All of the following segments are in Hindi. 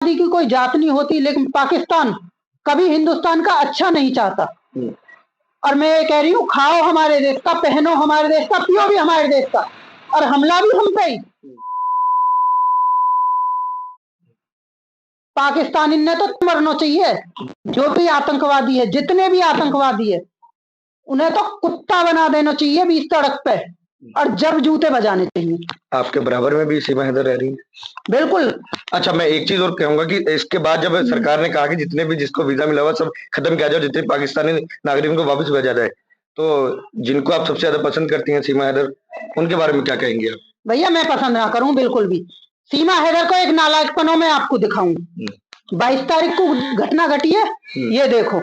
की कोई जात नहीं होती, लेकिन पाकिस्तान कभी हिंदुस्तान का अच्छा नहीं चाहता। और मैं ये कह रही हूँ, खाओ हमारे देश का, पहनो हमारे देश का, पियो भी हमारे देश का, और हमला भी हम पे ही। पाकिस्तानी ने तो मरना चाहिए। जो भी आतंकवादी है, जितने भी आतंकवादी है, उन्हें तो कुत्ता बना देना चाहिए बीच सड़क पे, और जब जूते बजाने चाहिए। आपके बराबर में भी सीमा हैदर रह रही है? बिल्कुल। अच्छा, मैं एक चीज और कहूंगा कि इसके बाद जब सरकार ने कहा कि जितने भी जिसको वीजा मिला हुआ सब खत्म किया जाए, जितने पाकिस्तानी नागरिकों को वापस भेजा जाए, तो जिनको आप सबसे ज्यादा पसंद करती हैं सीमा हैदर, उनके बारे में क्या कहेंगे आप? भैया मैं पसंद ना करूं बिल्कुल भी, सीमा हैदर को एक नालायकपनों में आपको दिखाऊं। 22 तारीख को घटना घटी है, ये देखो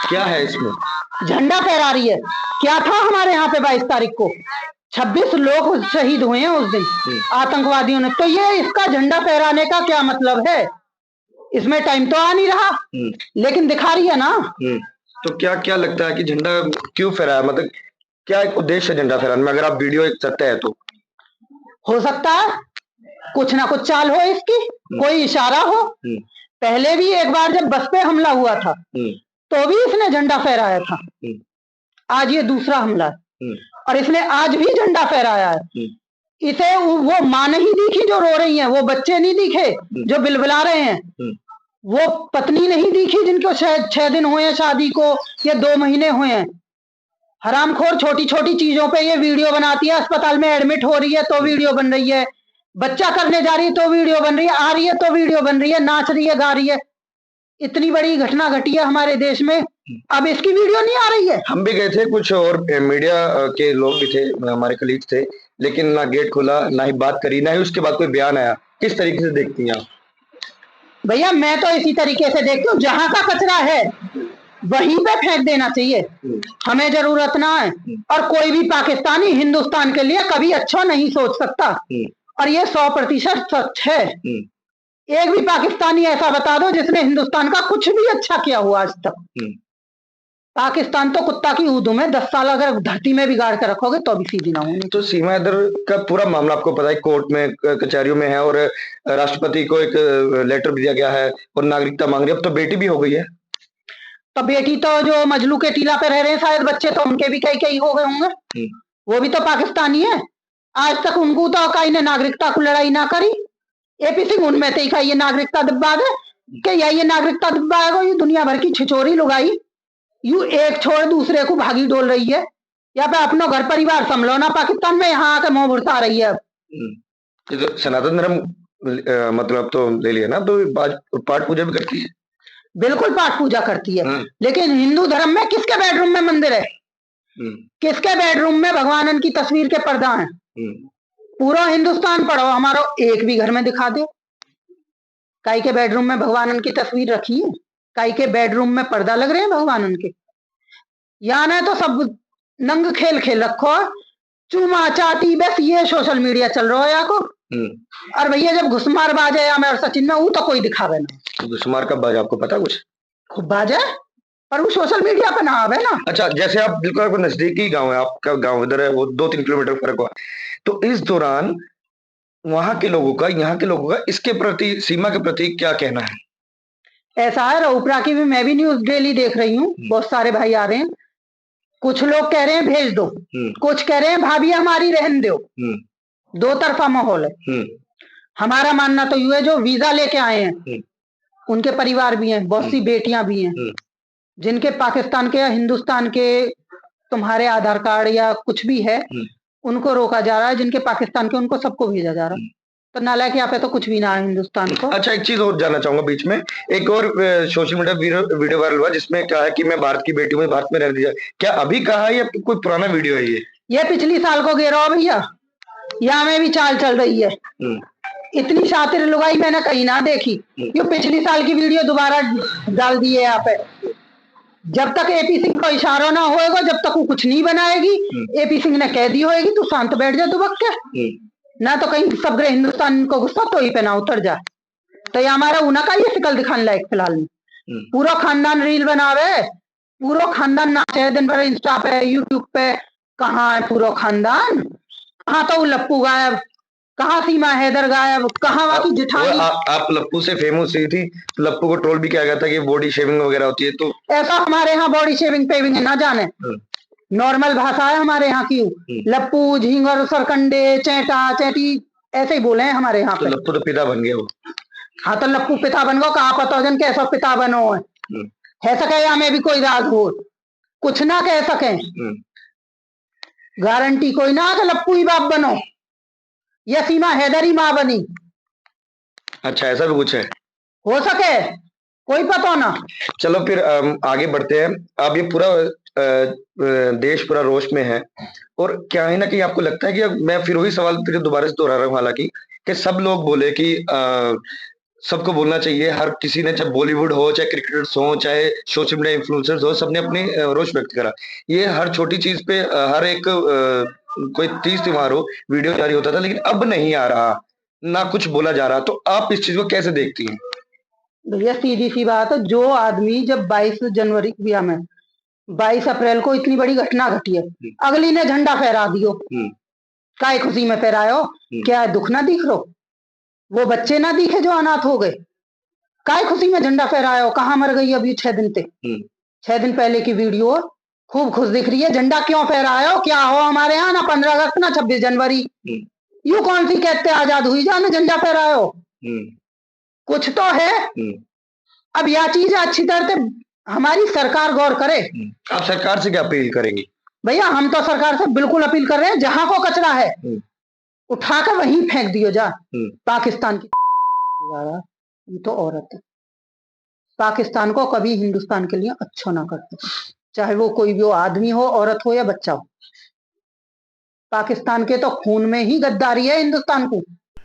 क्या है इसमें। झंडा फहरा रही है। क्या था हमारे यहाँ पे 22 तारीख को 26 लोग शहीद हुए हैं उस दिन आतंकवादियों ने। तो ये इसका झंडा फहराने का क्या मतलब है? इसमें टाइम तो आ नहीं रहा, लेकिन दिखा रही है ना। तो क्या क्या लगता है कि झंडा क्यों फहराया, मतलब क्या एक उद्देश्य है झंडा फहराने में, अगर आप वीडियो एक सत्य है तो? हो सकता है कुछ ना कुछ चाल हो इसकी, कोई इशारा हो। पहले भी एक बार जब बस पे हमला हुआ था तो भी इसने झंडा फहराया था। आज ये दूसरा हमला है और इसने आज भी झंडा फहराया है। इसे वो माँ नहीं दिखी जो रो रही है, वो बच्चे नहीं दिखे जो बिलबिला रहे हैं, वो पत्नी नहीं दिखी जिनको 6 दिन हुए हैं शादी को या 2 महीने हुए हैं। हरामखोर छोटी छोटी चीजों पे ये वीडियो बनाती है। अस्पताल में एडमिट हो रही है तो वीडियो बन रही है, बच्चा करने जा रही है तो वीडियो बन रही है, आ रही है तो वीडियो बन रही है, नाच रही है, गा रही है। इतनी बड़ी घटना घटी है हमारे देश में, अब इसकी वीडियो नहीं आ रही है। हम भी गए थे, कुछ और मीडिया के लोग भी थे, हमारे कलीग थे, लेकिन ना गेट खुला, ना ही बात करी, ना ही उसके बाद कोई बयान आया। किस तरीके से देखती हैं आप? भैया मैं तो इसी तरीके से देखती हूँ, जहां का कचरा है वहीं पे फेंक देना चाहिए, हमें जरूरत ना है। और कोई भी पाकिस्तानी हिंदुस्तान के लिए कभी अच्छा नहीं सोच सकता, और ये 100% सच है। एक भी पाकिस्तानी ऐसा बता दो जिसने हिंदुस्तान का कुछ भी अच्छा किया हुआ आज तक। पाकिस्तान तो कुत्ता की ऊदू में 10 साल अगर धरती में बिगाड़ कर रखोगे तो भी सीधी ना होंगे। तो सीमा हैदर का पूरा मामला आपको पता है, कोर्ट में कचहरियों में है, और राष्ट्रपति को एक लेटर भी दिया गया है और नागरिकता मांग रही है। अब तो बेटी भी हो गई है। तो बेटी तो जो मजलू के टीला पे रह रहे हैं शायद बच्चे, तो उनके भी कई कई हो गए होंगे, वो भी तो पाकिस्तानी है। आज तक उनको तो कहीं ने नागरिकता को लड़ाई ना करी। एपी सिंह उनमें से ही ये नागरिकता दबा दे कि ये नागरिकता दबाएगा। ये दुनिया भर की छिछोरी लुगाई यू एक छोड़ दूसरे को भागी डोल रही है। या पे अपना घर परिवार संभलो ना पाकिस्तान में, यहाँ आके मुंह भुरता रही है। तो सनातन धर्म मतलब तो ले लिया ना, तो पाठ पूजा भी करती है। बिल्कुल पाठ पूजा करती है, लेकिन हिंदू धर्म में किसके बेडरूम में मंदिर है? किसके बेडरूम में भगवान की तस्वीर के पर्दा है? पूरा हिंदुस्तान पढ़ो, हमारा एक भी घर में दिखा दो काई के बेडरूम में भगवान की तस्वीर रखी है, काई के बेडरूम में पर्दा लग रहे हैं भगवान के। यहाँ ना तो सब नंग खेल खेल रखो, चूमा चाटी, बस ये सोशल मीडिया चल रहा है यहाँ को। और भैया जब घुसमार बाजे या मैं सचिन में, वो तो कोई दिखावे ना। घुसमार कब बाजा आपको पता कुछ? खूब बाजे पर वो सोशल मीडिया पे ना आवे ना। अच्छा, जैसे आप बिल्कुल आपको नजदीकी गांव है, आपका गांव इधर है, वो 2-3 किलोमीटर फर्क हुआ, तो इस दौरान वहां के लोगों का, यहाँ के लोगों का इसके प्रति, सीमा के प्रति क्या कहना है? ऐसा है, रऊपरा की भी मैं भी न्यूज डेली देख रही हूँ, बहुत सारे भाई आ रहे हैं। कुछ लोग कह रहे हैं भेज दो, कुछ कह रहे हैं भाभी हमारी रहन दो। दो तरफा माहौल है। हमारा मानना तो यू है, जो वीजा लेके आए हैं उनके परिवार भी हैं, बहुत सी बेटियां भी हैं जिनके पाकिस्तान के या हिंदुस्तान के तुम्हारे आधार कार्ड या कुछ भी है, उनको रोका जा रहा है। जिनके पाकिस्तान के उनको सबको भेजा जा रहा है। तो नालायक यहाँ पे तो कुछ भी ना है हिंदुस्तान को। अच्छा, एक चीज और जानना चाहूंगा बीच में, एक और सोशल मीडिया वीडियो वायरल हुआ जिसमें कहा है कि मैं भारत की बेटी हूँ, भारत में रह दिया। क्या अभी कहा है या कोई पुराना वीडियो है ये पिछली साल को गिरा भैया, यहाँ में भी चाल चल रही है। इतनी शातिर लुगाई मैंने कहीं ना देखी। ये पिछली साल की वीडियो दोबारा डाल दी है यहाँ पे। जब तक एपी सिंह को इशारा ना होएगा, जब तक वो कुछ नहीं बनाएगी। एपी सिंह ने कह दी होगी तू शांत बैठ जा दुबक के, ना तो कहीं समग्र हिंदुस्तान को गुस्सा तो ही पे ना उतर जाए। तो ये हमारा ऊना का ये शिकल दिखाने लायक फिलहाल में। पूरा खानदान रील बनावे, पूरा खानदान नाचे दिन भर इंस्टा पे यूट्यूब पे। कहाँ है पूरा खानदान? कहाँ तो वो लप्पू गायब, कहाँ सीमा हैदर गायब, कहाँ वहाँ की जिठानी। आप लप्पू से फेमस हुई थी, लप्पू को ट्रोल भी किया गया था कि बॉडी शेविंग वगैरह होती है, तो ऐसा हमारे यहाँ बॉडी शेविंग पेविंग ना जाने, नॉर्मल भाषा है हमारे यहाँ की। लप्पू, झींगर, सरकंडे, चैटा, चैटी ऐसे ही बोले हैं हमारे यहाँ तो पे। लप्पू तो पिता बन गया वो। हाँ तो लप्पू पिता बन गो, कहाँ पता जन कैसा पिता बनो है सके या में भी कोई राज हो, कुछ ना कह सके, गारंटी कोई ना कि लप्पू ही बाप बनो या सीमा हैदर ही माँ बनी। अच्छा, ऐसा भी कुछ है, हो सके, कोई पता ना। चलो फिर आगे बढ़ते हैं। अब ये पूरा देश पूरा रोष में है, और क्या है ना कि आपको लगता है कि मैं फिर वही सवाल फिर दोबारा से दोहरा रहा हूँ, हालांकि कि सब लोग बोले कि सबको बोलना चाहिए, हर किसी ने, चाहे बॉलीवुड हो, चाहे क्रिकेटर्स हो, चाहे सोशल मीडिया इन्फ्लुएंसर्स हो, सबने अपनी रोष व्यक्त करा। ये हर छोटी चीज पे हर एक कोई तीज त्योहार हो वीडियो जारी होता था, लेकिन अब नहीं आ रहा, ना कुछ बोला जा रहा। तो आप इस चीज को कैसे देखती हैं? भैया सीधी सी बात है, जो आदमी जब 22 जनवरी भैया में 22 अप्रैल को इतनी बड़ी घटना घटी है, अगली ने झंडा फहरा दियो, काय खुशी में फहरायो, क्या दुख ना दिख रो? वो बच्चे ना दिखे जो अनाथ हो गए, काय खुशी में झंडा फहरायो? कहाँ मर गई अभी 6 दिन से, 6 दिन पहले की वीडियो खूब खुश दिख रही है। झंडा क्यों फहरायो? क्या हो हमारे यहाँ ना 15 अगस्त ना 26 जनवरी, यू कौन सी कहते आजाद हुई जाने झंडा फहरायो? कुछ तो है। अब यह चीज अच्छी तरह से हमारी सरकार गौर करे। आप सरकार से क्या अपील करेंगी? भैया हम तो सरकार से बिल्कुल अपील कर रहे हैं, जहां को कचरा है उठाकर वहीं फेंक दियो जा। पाकिस्तान की ये तो औरत है, पाकिस्तान को कभी हिंदुस्तान के लिए अच्छा ना करते, चाहे वो कोई भी हो, आदमी हो, औरत हो या बच्चा हो। पाकिस्तान के तो खून में ही गद्दारी है हिंदुस्तान को।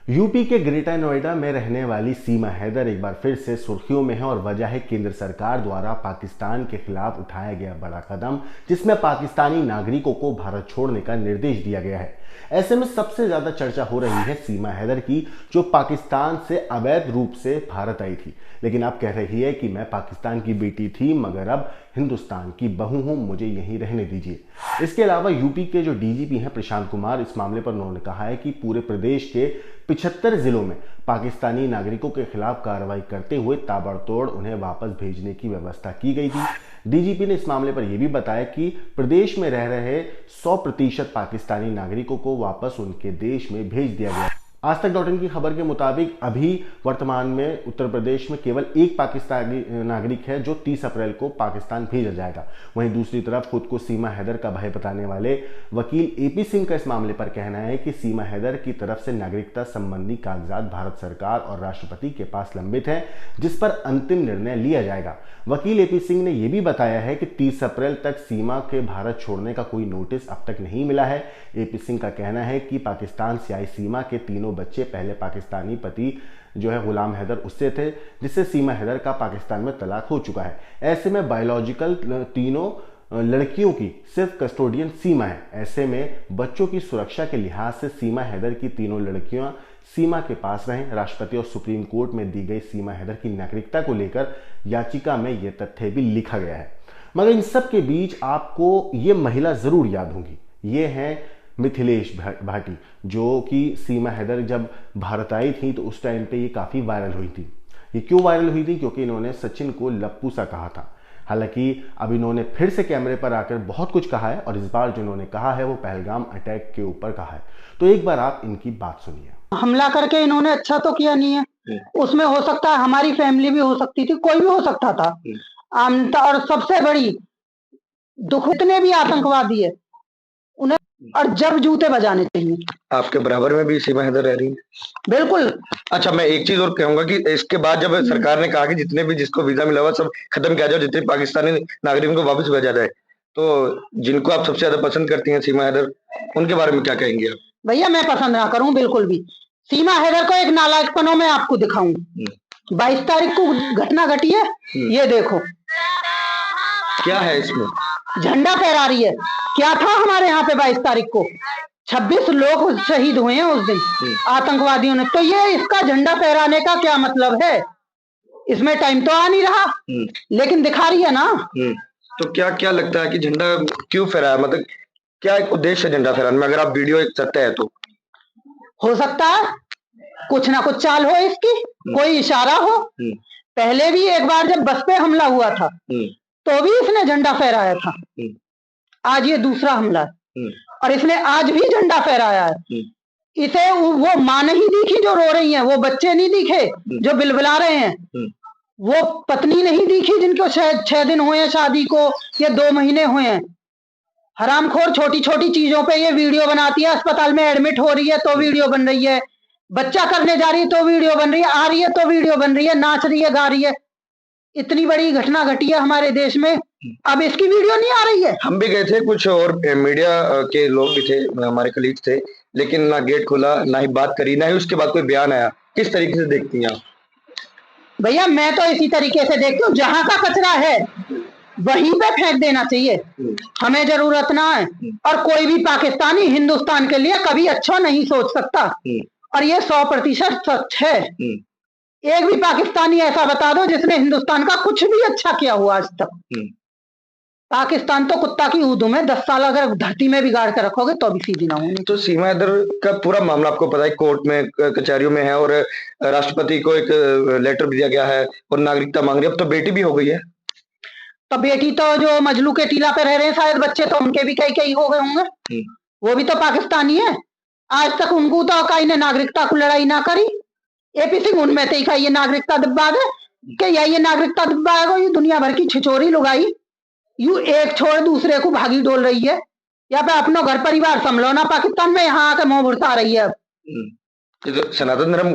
यूपी के ग्रेटर नोएडा में रहने वाली सीमा हैदर एक बार फिर से सुर्खियों में है, और वजह है केंद्र सरकार द्वारा पाकिस्तान के खिलाफ उठाया गया बड़ा कदम, जिसमें पाकिस्तानी नागरिकों को भारत छोड़ने का निर्देश दिया गया है। ऐसे में सबसे ज्यादा चर्चा हो रही है सीमा हैदर की, जो पाकिस्तान से अवैध रूप से भारत आई थी, लेकिन अब कह रही है कि मैं पाकिस्तान की बेटी थी मगर अब हिंदुस्तान की बहू हूं, मुझे यहीं रहने दीजिए। इसके अलावा यूपी के जो डीजीपी हैं प्रशांत कुमार, इस मामले पर उन्होंने कहा है कि पूरे प्रदेश के 75 जिलों में पाकिस्तानी नागरिकों के खिलाफ कार्रवाई करते हुए ताबड़तोड़ उन्हें वापस भेजने की व्यवस्था की गई थी। डीजीपी ने इस मामले पर यह भी बताया कि प्रदेश में रह रहे 100% पाकिस्तानी नागरिकों को वापस उनके देश में भेज दिया गया। आज तक .in की खबर के मुताबिक अभी वर्तमान में उत्तर प्रदेश में केवल एक पाकिस्तानी नागरिक है जो 30 अप्रैल को पाकिस्तान भेजा जाएगा। वहीं दूसरी तरफ खुद को सीमा हैदर का भाई बताने वाले वकील एपी सिंह का इस मामले पर कहना है कि सीमा हैदर की तरफ से नागरिकता संबंधी कागजात भारत सरकार और राष्ट्रपति के पास लंबित है, जिस पर अंतिम निर्णय लिया जाएगा। वकील एपी सिंह ने यह भी बताया है कि 30 अप्रैल तक सीमा के भारत छोड़ने का कोई नोटिस अब तक नहीं मिला है। एपी सिंह का कहना है कि पाकिस्तान से आई सीमा के तीनों बच्चे पहले पाकिस्तानी पति जो है गुलाम हैदर उससे थे, जिससे सीमा हैदर का पाकिस्तान में तलाक हो चुका है। ऐसे में बायोलॉजिकल तीनों लड़कियों की सिर्फ कस्टोडियन सीमा है। ऐसे में बच्चों की सुरक्षा के लिहाज से सीमा हैदर की तीनों लड़कियां सीमा के पास रहें। राष्ट्रपति और सुप्रीम कोर्ट में दी गई सीमा हैदर की नागरिकता को लेकर याचिका में यह तथ्य भी लिखा गया है। मगर इन सब के बीच आपको ये महिला जरूर याद होगी, ये है मिथिलेश भाटी, जो कि सीमा हैदर जब भारत आई थी तो उस टाइम पे ये काफ़ी वायरल हुई थी। ये क्यों वायरल हुई थी? क्योंकि इन्होंने सचिन को लप्पू सा कहा था। हालांकि अब इन्होंने फिर से कैमरे पर आकर बहुत कुछ कहा है, और इस बार जो इन्होंने कहा है वो पहलगाम अटैक के ऊपर कहा है। तो एक बार आप इनकी बात सुनिए। हमला करके इन्होंने अच्छा तो किया नहीं है, उसमें हो सकता है हमारी फैमिली भी हो सकती थी, कोई भी हो सकता था। और सबसे बड़ी दुख इतने भी आतंकवादी है उन्हें, और जब जूते बजाने चाहिए। आपके बराबर में भी सीमा हैदर रह रही है? बिल्कुल। अच्छा, मैं एक चीज और कहूंगा कि इसके बाद जब सरकार ने कहा कि जितने भी जिसको वीजा मिला हुआ सब खत्म किया जाए, जितने पाकिस्तानी नागरिकों को वापस भेजा जाए, तो जिनको आप सबसे ज्यादा पसंद करती हैं सीमा हैदर, उनके बारे में क्या कहेंगे आप? भैया मैं पसंद ना करूं बिल्कुल भी, सीमा हैदर को एक नालायकपनों में आपको दिखाऊं। 22 तारीख को घटना घटी है, ये देखो क्या है इसमें, झंडा फहरा रही है। क्या था हमारे यहाँ पे 22 तारीख को 26 लोग शहीद हुए हैं उस दिन आतंकवादियों ने, तो ये इसका झंडा फहराने का क्या मतलब है? इसमें टाइम तो आ नहीं रहा, लेकिन दिखा रही है ना। तो क्या क्या लगता है कि झंडा क्यों फहराया, मतलब क्या एक उद्देश्य है झंडा फहराने में, अगर आप वीडियो एक सत्य है तो? हो सकता है कुछ ना कुछ चाल हो इसकी, कोई इशारा हो। पहले भी एक बार जब बस पे हमला हुआ था तो भी इसने झंडा फहराया था। आज ये दूसरा हमला है और इसने आज भी झंडा फहराया है। इसे वो माँ नहीं दिखी जो रो रही है, वो बच्चे नहीं दिखे जो बिलबिला रहे हैं, वो पत्नी नहीं दिखी जिनको 6 दिन हुए हैं शादी को या 2 महीने हुए हैं। हरामखोर छोटी छोटी चीजों पे ये वीडियो बनाती है। अस्पताल में एडमिट हो रही है तो वीडियो बन रही है, बच्चा करने जा रही है तो वीडियो बन रही है, आ रही है तो वीडियो बन रही है, नाच रही है, गा रही है। इतनी बड़ी घटना घटी है हमारे देश में, अब इसकी वीडियो नहीं आ रही है। हम भी गए थे, कुछ और मीडिया के लोग भी थे, हमारे कलीग थे, लेकिन ना गेट खुला, ना ही बात करी, ना ही उसके बाद कोई बयान आया। किस तरीके से देखती हैं आप? भैया मैं तो इसी तरीके से देखती हूँ, जहां का कचरा है वहीं पे फेंक देना चाहिए, हमें जरूरत ना है। और कोई भी पाकिस्तानी हिंदुस्तान के लिए कभी अच्छा नहीं सोच सकता, और ये 100% सच है। एक भी पाकिस्तानी ऐसा बता दो जिसने हिंदुस्तान का कुछ भी अच्छा किया हुआ आज तक। पाकिस्तान तो कुत्ता की ऊदू में 10 साल अगर धरती में बिगाड़ कर रखोगे तो भी सीधी ना होनी। तो सीमा हैदर का पूरा मामला आपको पता है, कोर्ट में, कचहरियों में है, और राष्ट्रपति को एक लेटर भी दिया गया है और नागरिकता मांग रही है। अब तो बेटी भी हो गई है। तो बेटी तो जो मजलू के टीला पे रह रहे हैं शायद बच्चे, तो उनके भी कई हो गए होंगे, वो भी तो पाकिस्तानी है। आज तक उनको तो कहीं ने नागरिकता को लड़ाई ना करी। एपी सिंह उनमें से ही ये नागरिकता दबा दे कि ये नागरिकता दबाएगा। ये दुनिया भर की छिछोरी लुगाई यू एक छोड़ दूसरे को भागी डोल रही है। या पे अपना घर परिवार संभलो ना पाकिस्तान में, यहाँ आके मुंह भुरता रही है। तो सनातन धर्म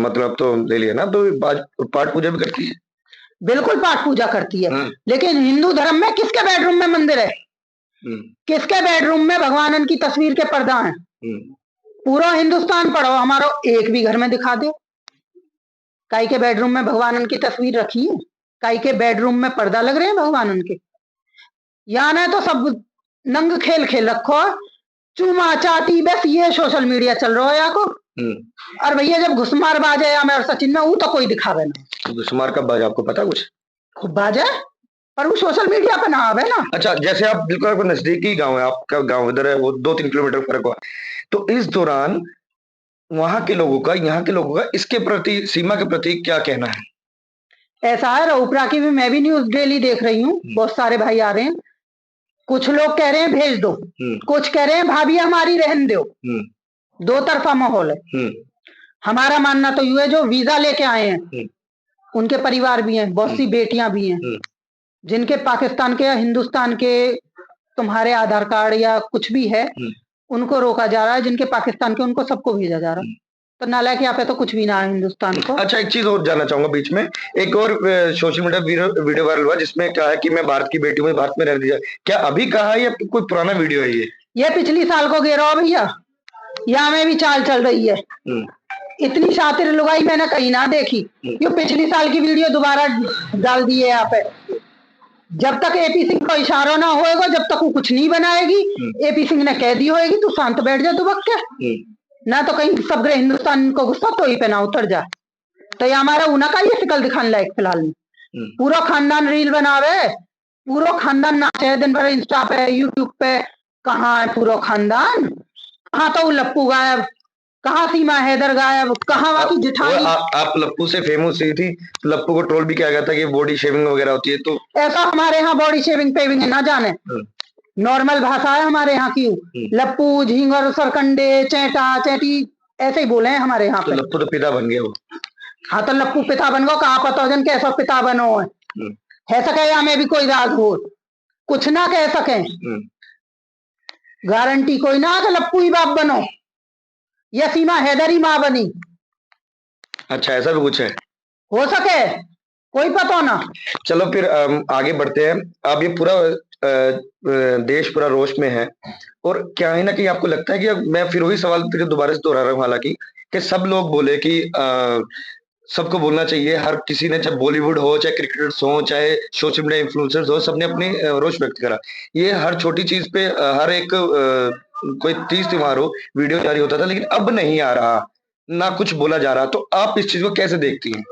मतलब तो ले लिया ना, तो पाठ पूजा भी करती है। बिल्कुल पाठ पूजा करती है, लेकिन हिंदू धर्म में किसके बेडरूम में मंदिर है? किसके बेडरूम में भगवान की तस्वीर के पर्दा है? पूरा हिंदुस्तान पढ़ो, हमारा एक भी घर में दिखा दो काई के बेडरूम में भगवान की तस्वीर रखी है, काई के बेडरूम में पर्दा लग रहे हैं भगवान के। यहाँ ना तो सब नंग खेल खेल रखो, चूमा चाटी, बस ये सोशल मीडिया चल रहा है यहाँ को। और भैया जब घुसमार बाजे या मैं सचिन में, वो तो कोई दिखावे ना। घुसमार कब बाजा आपको पता कुछ? खूब बाजे पर वो सोशल मीडिया पे ना आवे ना। अच्छा, जैसे आप बिल्कुल आपको नजदीकी गांव है, आपका गांव इधर है, वो 2-3 किलोमीटर फर्क हुआ, तो इस दौरान वहां के लोगों का, यहाँ के लोगों का इसके प्रति, सीमा के प्रति क्या कहना है? ऐसा है, रऊपरा की भी मैं भी न्यूज डेली देख रही हूँ, बहुत सारे भाई आ रहे हैं। कुछ लोग कह रहे हैं भेज दो, कुछ कह रहे हैं भाभी हमारी रहन दो। दो तरफा माहौल है। हमारा मानना तो यू है जो वीजा लेके आए हैं उनके परिवार भी हैं, बहुत सी बेटियां भी हैं जिनके पाकिस्तान के या हिंदुस्तान के तुम्हारे आधार कार्ड या कुछ भी है, उनको रोका जा रहा है। जिनके पाकिस्तान के उनको सबको भेजा जा रहा है। तो नालायक यहाँ पे तो कुछ भी ना है हिंदुस्तान को। अच्छा, एक चीज और जानना चाहूंगा बीच में, एक और सोशल मीडिया वीडियो वायरल हुआ जिसमें कहा है कि मैं भारत की बेटी हूँ, भारत में रह दिया। क्या अभी कहा है या कोई पुराना वीडियो है ये पिछली साल को गिरा भैया, यहाँ में भी चाल चल रही है। इतनी शातिर लुगाई मैंने कहीं ना देखी। ये पिछली साल की वीडियो दोबारा डाल दी है यहाँ पे। जब तक एपी सिंह को इशारा ना होएगा, जब तक वो कुछ नहीं बनाएगी, एपी सिंह ने कह दी होगी तू शांत बैठ जा दुबक के, ना तो कहीं सबरे हिंदुस्तान को गुस्सा तो ही पे ना उतर जाए। तो ये हमारा ऊना का ये शिकल दिखाने लायक फिलहाल में। पूरा खानदान रील बनावे, पूरा खानदान नाचे दिन भर इंस्टा पे, यूट्यूब पे। कहाँ है पूरा खानदान? कहाँ तो लप्पू गायब, कहाँ सीमा हैदर गायब, कहाँ वहाँ की जिठानी। आप लप्पू से फेमस हुई थी, लप्पू को ट्रोल भी किया गया था कि बॉडी शेविंग वगैरह होती है। तो ऐसा हमारे यहाँ बॉडी शेविंग पेविंग ना जाने, नॉर्मल भाषा है हमारे यहाँ की। लप्पू, झींगर, सरकंडे, चैटा चैटी ऐसे ही बोले हैं हमारे यहाँ पे। लप्पू तो पिता बन गया वो। हाँ तो लप्पू पिता बन गो, कहाँ पता जन कैसा पिता बनो है सके या में भी कोई राज हो, कुछ ना कह सके, गारंटी कोई ना कि लप्पू ही बाप बनो या सीमा हैदर ही माँ बनी। अच्छा, ऐसा भी कुछ है? हो सके, कोई पता ना। चलो फिर आगे बढ़ते हैं। अब ये पूरा देश पूरा रोष में है, और क्या है ना कि आपको लगता है कि मैं फिर वही सवाल फिर दोबारा से दोहरा रहा हूँ, हालांकि कि सब लोग बोले कि सबको बोलना चाहिए, हर किसी ने, चाहे बॉलीवुड हो, चाहे क्रिकेटर्स हो, चाहे सोशल मीडिया इन्फ्लुएंसर्स हो, सबने अपनी रोष व्यक्त करा। ये हर छोटी चीज पे हर एक कोई तीज त्योहार हो वीडियो जारी होता था, लेकिन अब नहीं आ रहा, ना कुछ बोला जा रहा। तो आप इस चीज को कैसे देखती हैं?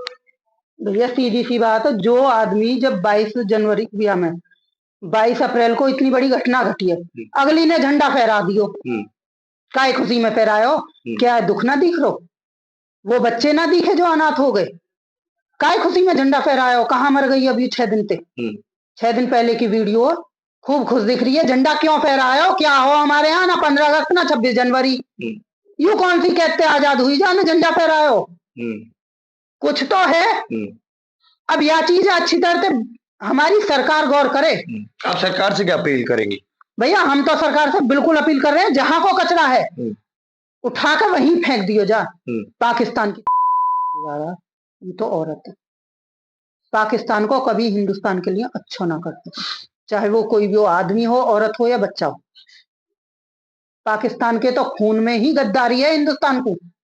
भैया सीधी सी बात है, जो आदमी जब 22 जनवरी भैया में 22 अप्रैल को इतनी बड़ी घटना घटी है, अगली ने झंडा फहरा दियो, काय खुशी में फहरायो? क्या दुख ना दिख रो? वो बच्चे ना दिखे जो अनाथ हो गए? काय खुशी में झंडा फहरायो? कहाँ मर गई अभी 6 दिन से? 6 दिन पहले की वीडियो खूब खुश दिख रही है। झंडा क्यों फहरायो? क्या हो हमारे यहाँ? ना 15 अगस्त ना 26 जनवरी। यू कौन सी कहते आजाद हुई जाने झंडा फहरायो? कुछ तो है। अब यह चीज अच्छी तरह से हमारी सरकार गौर करे। आप सरकार से क्या अपील करेंगी? भैया हम तो सरकार से बिल्कुल अपील कर रहे हैं, जहां को कचरा है उठाकर वहीं फेंक दियो जा। पाकिस्तान की ये तो औरत है। पाकिस्तान को कभी हिंदुस्तान के लिए अच्छा ना करते, चाहे वो कोई भी हो, आदमी हो, औरत हो या बच्चा हो। पाकिस्तान के तो खून में ही गद्दारी है हिंदुस्तान को।